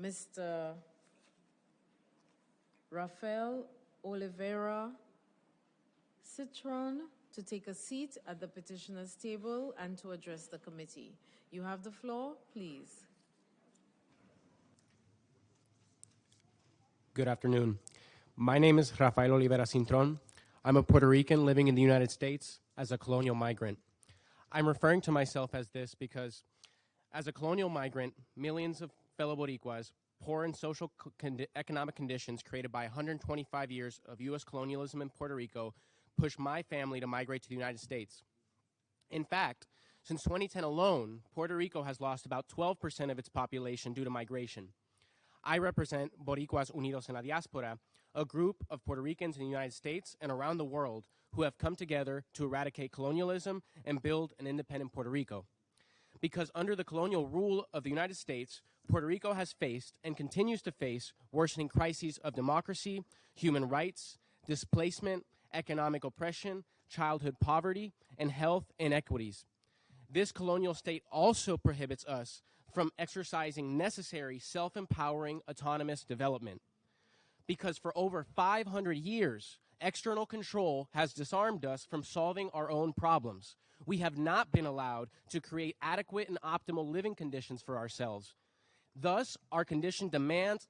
Mr. Rafael Olivera Cintrón to take a seat at the petitioner's table and to address the committee. You have the floor, please. Good afternoon. My name is Rafael Olivera Cintrón. I'm a Puerto Rican living in the United States as a colonial migrant. I'm referring to myself as this because as a colonial migrant, millions of fellow Boricuas, poor in social economic conditions created by 125 years of U.S. colonialism in Puerto Rico, pushed my family to migrate to the United States. In fact, since 2010 alone, Puerto Rico has lost about 12% of its population due to migration. I represent Boricuas Unidos en la Diáspora, a group of Puerto Ricans in the United States and around the world who have come together to eradicate colonialism and build an independent Puerto Rico. Because under the colonial rule of the United States, Puerto Rico has faced and continues to face worsening crises of democracy, human rights, displacement, economic oppression, childhood poverty, and health inequities. This colonial state also prohibits us from exercising necessary self-empowering autonomous development. Because for over 500 years, external control has disarmed us from solving our own problems. We have not been allowed to create adequate and optimal living conditions for ourselves. Thus, our condition demands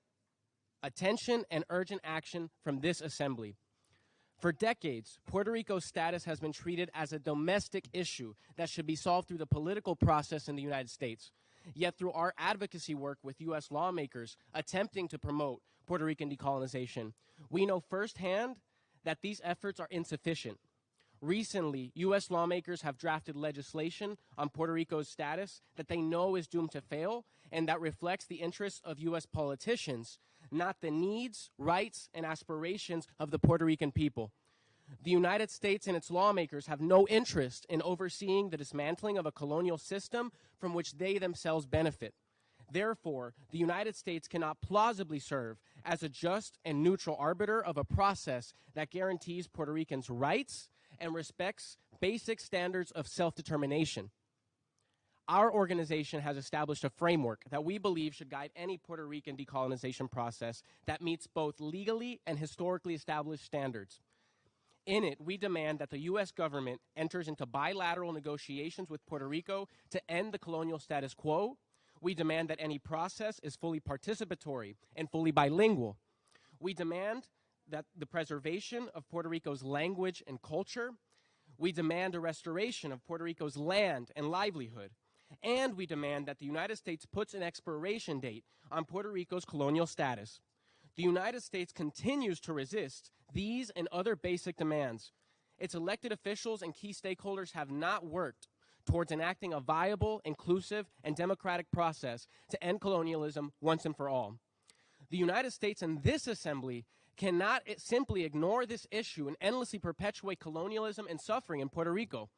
attention and urgent action from this assembly. For decades, Puerto Rico's status has been treated as a domestic issue that should be solved through the political process in the United States. Yet through our advocacy work with U.S. lawmakers attempting to promote Puerto Rican decolonization, we know firsthand that these efforts are insufficient. Recently, U.S. lawmakers have drafted legislation on Puerto Rico's status that they know is doomed to fail and that reflects the interests of U.S. politicians, not the needs, rights, and aspirations of the Puerto Rican people. The United States and its lawmakers have no interest in overseeing the dismantling of a colonial system from which they themselves benefit. Therefore, the United States cannot plausibly serve as a just and neutral arbiter of a process that guarantees Puerto Ricans' rights and respects basic standards of self-determination. Our organization has established a framework that we believe should guide any Puerto Rican decolonization process that meets both legally and historically established standards. In it, we demand that the U.S. government enters into bilateral negotiations with Puerto Rico to end the colonial status quo. We demand that any process is fully participatory and fully bilingual. We demand that the preservation of Puerto Rico's language and culture. We demand a restoration of Puerto Rico's land and livelihood. And we demand that the United States puts an expiration date on Puerto Rico's colonial status. The United States continues to resist these and other basic demands. Its elected officials and key stakeholders have not worked towards enacting a viable, inclusive, and democratic process to end colonialism once and for all. The United States and this assembly cannot simply ignore this issue and endlessly perpetuate colonialism and suffering in Puerto Rico.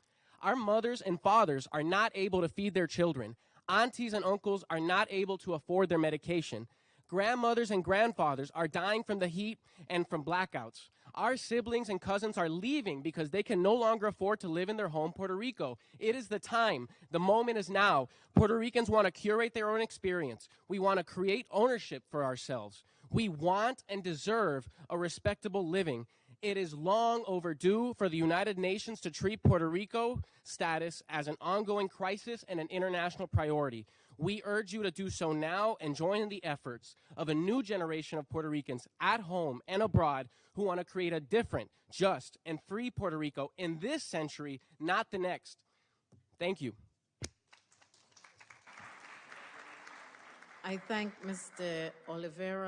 Our mothers and fathers are not able to feed their children. Aunties and uncles are not able to afford their medication. Grandmothers and grandfathers are dying from the heat and from blackouts. Our siblings and cousins are leaving because they can no longer afford to live in their home, Puerto Rico. It is the time. The moment is now. Puerto Ricans want to curate their own experience. We want to create ownership for ourselves. We want and deserve a respectable living. It is long overdue for the United Nations to treat Puerto Rico status as an ongoing crisis and an international priority. We urge you to do so now and join in the efforts of a new generation of Puerto Ricans at home and abroad who want to create a different, just, and free Puerto Rico in this century, not the next. Thank you. I thank Mr. Olivera.